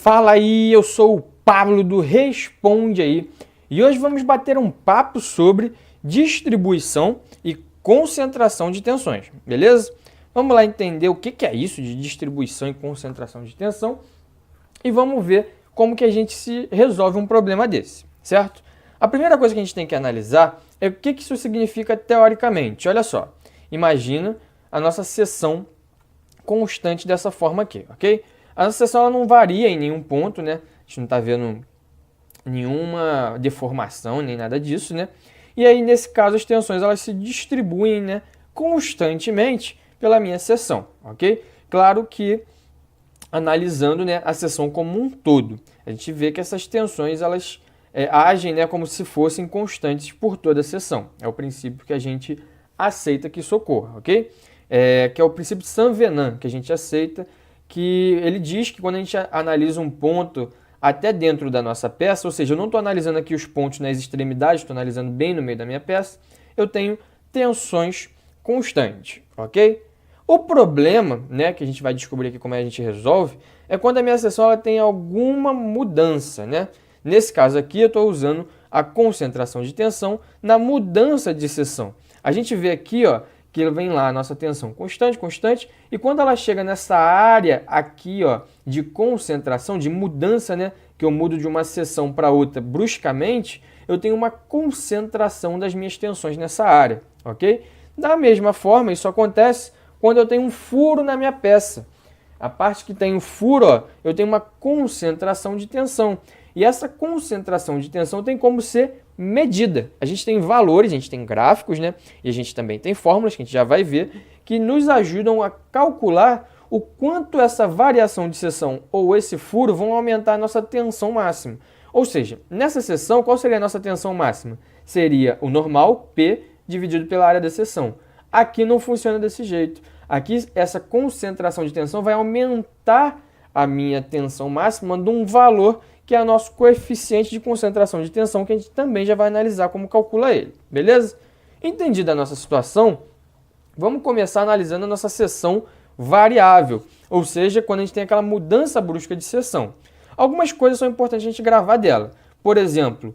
Fala aí, eu sou o Pablo do Responde Aí e hoje vamos bater um papo sobre distribuição e concentração de tensões, beleza? Vamos lá entender o que é isso de distribuição e concentração de tensão e vamos ver como que a gente se resolve um problema desse, certo? A primeira coisa que a gente tem que analisar é o que isso significa teoricamente. Olha só, imagina a nossa seção constante dessa forma aqui, ok? A nossa seção ela não varia em nenhum ponto, né? A gente não está vendo nenhuma deformação, nem nada disso, né? E aí, nesse caso, as tensões elas se distribuem, né, constantemente pela minha seção, ok? Claro que, analisando, né, a seção como um todo, a gente vê que essas tensões elas agem, né, como se fossem constantes por toda a seção. É o princípio que a gente aceita que isso ocorra, ok? Que é o princípio de Saint-Venant, que a gente aceita, que ele diz que quando a gente analisa um ponto até dentro da nossa peça, ou seja, eu não estou analisando aqui os pontos nas extremidades, estou analisando bem no meio da minha peça, eu tenho tensões constantes, ok? O problema, né, que a gente vai descobrir aqui como a gente resolve, é quando a minha seção ela tem alguma mudança, né? Nesse caso aqui, eu estou usando a concentração de tensão na mudança de seção. A gente vê aqui, ó, que vem lá a nossa tensão constante, constante, e quando ela chega nessa área aqui, ó, de concentração, de mudança, né, que eu mudo de uma seção para outra bruscamente, eu tenho uma concentração das minhas tensões nessa área, ok? Da mesma forma, isso acontece quando eu tenho um furo na minha peça. A parte que tem o furo, ó, eu tenho uma concentração de tensão. E essa concentração de tensão tem como ser medida. A gente tem valores, a gente tem gráficos, né? E a gente também tem fórmulas, que a gente já vai ver, que nos ajudam a calcular o quanto essa variação de seção ou esse furo vão aumentar a nossa tensão máxima. Ou seja, nessa seção, qual seria a nossa tensão máxima? Seria o normal, P, dividido pela área da seção. Aqui não funciona desse jeito. Aqui, essa concentração de tensão vai aumentar a minha tensão máxima de um valor que é o nosso coeficiente de concentração de tensão, que a gente também já vai analisar como calcula ele, beleza? Entendida a nossa situação, vamos começar analisando a nossa seção variável, ou seja, quando a gente tem aquela mudança brusca de seção. Algumas coisas são importantes a gente gravar dela. Por exemplo,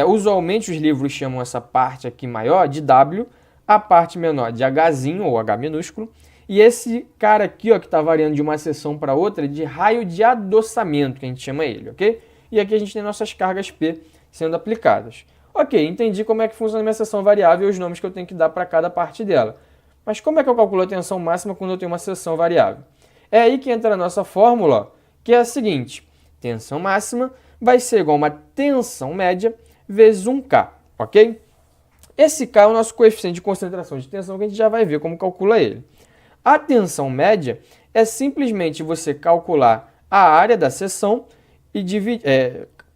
usualmente os livros chamam essa parte aqui maior de W, a parte menor de Hzinho, ou H minúsculo, e esse cara aqui, ó, que está variando de uma seção para outra, de raio de adoçamento, que a gente chama ele, ok? E aqui a gente tem nossas cargas P sendo aplicadas. Ok, entendi como é que funciona a minha seção variável e os nomes que eu tenho que dar para cada parte dela. Mas como é que eu calculo a tensão máxima quando eu tenho uma seção variável? É aí que entra a nossa fórmula, ó, que é a seguinte: tensão máxima vai ser igual a uma tensão média vezes 1K, ok? Esse K é o nosso coeficiente de concentração de tensão, que a gente já vai ver como calcula ele. A tensão média é simplesmente você calcular a área da seção e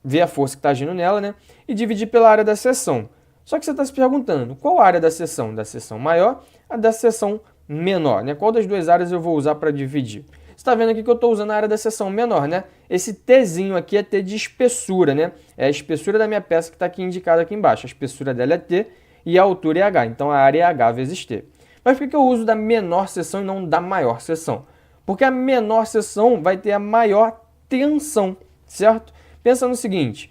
ver a força que está agindo nela, né? E dividir pela área da seção. Só que você está se perguntando, qual a área da seção? Da seção maior a da seção menor, né? Qual das duas áreas eu vou usar para dividir? Você está vendo aqui que eu estou usando a área da seção menor, né? Esse Tzinho aqui é T de espessura, né? É a espessura da minha peça que está aqui indicada aqui embaixo. A espessura dela é T e a altura é H. Então, a área é H vezes T. Mas por que eu uso da menor seção e não da maior seção? Porque a menor seção vai ter a maior tensão, certo? Pensa no seguinte,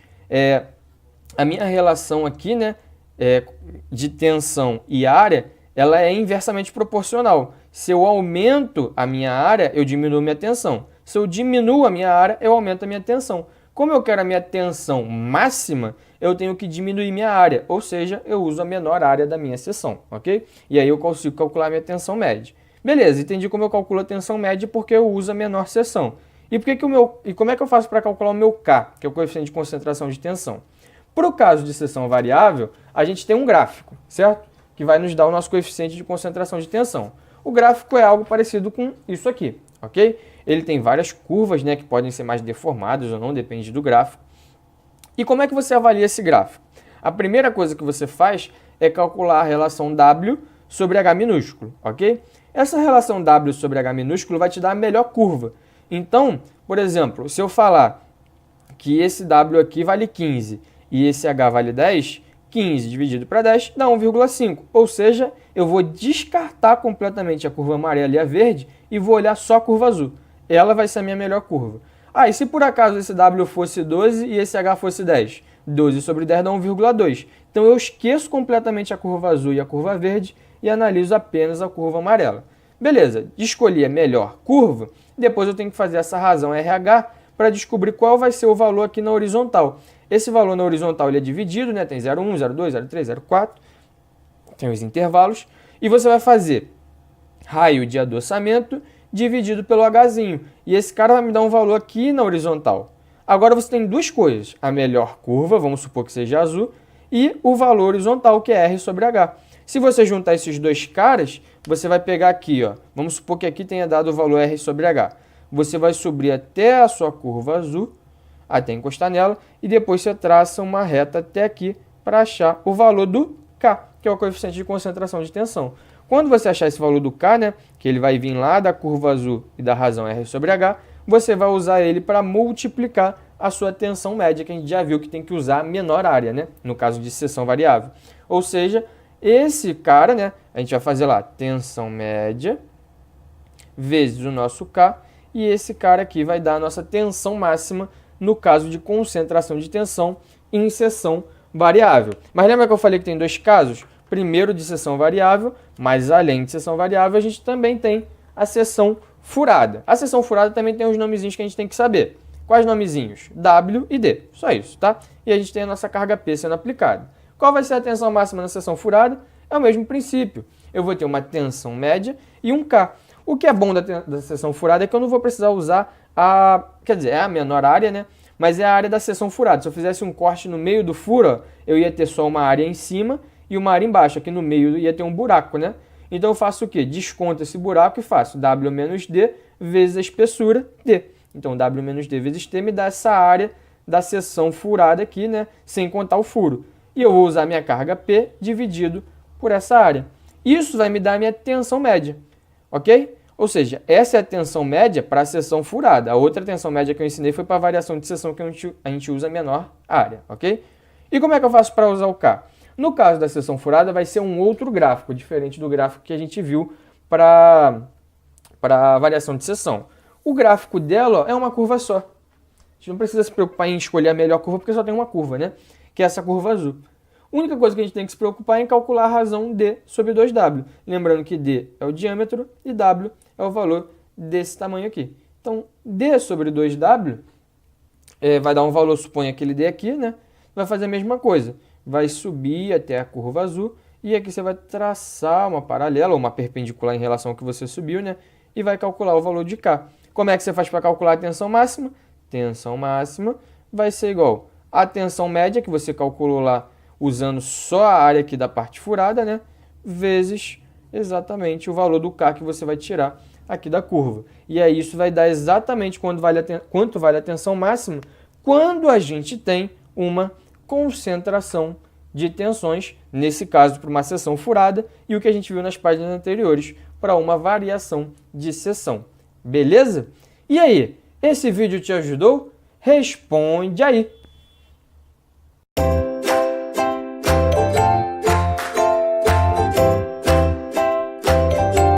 a minha relação aqui, né, de tensão e área, ela é inversamente proporcional. Se eu aumento a minha área, eu diminuo a minha tensão. Se eu diminuo a minha área, eu aumento a minha tensão. Como eu quero a minha tensão máxima, eu tenho que diminuir minha área, ou seja, eu uso a menor área da minha seção, ok? E aí eu consigo calcular a minha tensão média. Beleza, entendi como eu calculo a tensão média porque eu uso a menor seção. E como é que eu faço para calcular o meu K, que é o coeficiente de concentração de tensão? Para o caso de seção variável, a gente tem um gráfico, certo? Que vai nos dar o nosso coeficiente de concentração de tensão. O gráfico é algo parecido com isso aqui, ok? Ele tem várias curvas, né, que podem ser mais deformadas ou não, depende do gráfico. E como é que você avalia esse gráfico? A primeira coisa que você faz é calcular a relação W sobre H minúsculo, ok? Essa relação W sobre H minúsculo vai te dar a melhor curva. Então, por exemplo, se eu falar que esse W aqui vale 15 e esse H vale 10, 15 dividido para 10 dá 1,5. Ou seja, eu vou descartar completamente a curva amarela e a verde e vou olhar só a curva azul. Ela vai ser a minha melhor curva. Ah, e se por acaso esse W fosse 12 e esse H fosse 10? 12 sobre 10 dá 1,2. Então eu esqueço completamente a curva azul e a curva verde e analiso apenas a curva amarela. Beleza, escolhi a melhor curva, depois eu tenho que fazer essa razão RH para descobrir qual vai ser o valor aqui na horizontal. Esse valor na horizontal ele é dividido, né? Tem 0,1, 0,2, 0,3, 0,4, tem os intervalos, e você vai fazer raio de adoçamento dividido pelo Hzinho. E esse cara vai me dar um valor aqui na horizontal. Agora você tem duas coisas, a melhor curva, vamos supor que seja azul, e o valor horizontal, que é R sobre H. Se você juntar esses dois caras, você vai pegar aqui, ó, vamos supor que aqui tenha dado o valor R sobre H. Você vai subir até a sua curva azul, até encostar nela, e depois você traça uma reta até aqui para achar o valor do K, que é o coeficiente de concentração de tensão. Quando você achar esse valor do K, né, que ele vai vir lá da curva azul e da razão R sobre H, você vai usar ele para multiplicar a sua tensão média, que a gente já viu que tem que usar a menor área, né, no caso de seção variável. Ou seja, esse cara, né, a gente vai fazer lá tensão média vezes o nosso K, e esse cara aqui vai dar a nossa tensão máxima no caso de concentração de tensão em seção variável. Mas lembra que eu falei que tem dois casos? Primeiro de seção variável, mas além de seção variável, a gente também tem a seção furada. A seção furada também tem os nomezinhos que a gente tem que saber. Quais nomezinhos? W e D. Só isso, tá? E a gente tem a nossa carga P sendo aplicada. Qual vai ser a tensão máxima na seção furada? É o mesmo princípio. Eu vou ter uma tensão média e um K. O que é bom da seção furada é que eu não vou precisar usar é a menor área, né? Mas é a área da seção furada. Se eu fizesse um corte no meio do furo, ó, eu ia ter só uma área em cima e uma área embaixo. Aqui no meio ia ter um buraco, né? Então eu faço o quê? Desconto esse buraco e faço W menos D vezes a espessura D. Então W menos D vezes T me dá essa área da seção furada aqui, né? Sem contar o furo. E eu vou usar minha carga P dividido por essa área. Isso vai me dar a minha tensão média, ok? Ou seja, essa é a tensão média para a seção furada. A outra tensão média que eu ensinei foi para a variação de seção que a gente usa a menor área, ok? E como é que eu faço para usar o K? No caso da seção furada, vai ser um outro gráfico, diferente do gráfico que a gente viu para a variação de seção. O gráfico dela, ó, é uma curva só. A gente não precisa se preocupar em escolher a melhor curva, porque só tem uma curva, né? Que é essa curva azul. A única coisa que a gente tem que se preocupar é em calcular a razão D sobre 2W. Lembrando que D é o diâmetro e W é o valor desse tamanho aqui. Então, D sobre 2W vai dar um valor, suponha aquele D aqui, né? Vai fazer a mesma coisa. Vai subir até a curva azul e aqui você vai traçar uma paralela, ou uma perpendicular em relação ao que você subiu, né? E vai calcular o valor de K. Como é que você faz para calcular a tensão máxima? Tensão máxima vai ser igual à tensão média, que você calculou lá usando só a área aqui da parte furada, né? Vezes exatamente o valor do K que você vai tirar aqui da curva. E aí isso vai dar exatamente quanto vale a tensão máxima quando a gente tem uma concentração de tensões, nesse caso para uma seção furada, e o que a gente viu nas páginas anteriores para uma variação de seção. Beleza? E aí, esse vídeo te ajudou? Responde aí!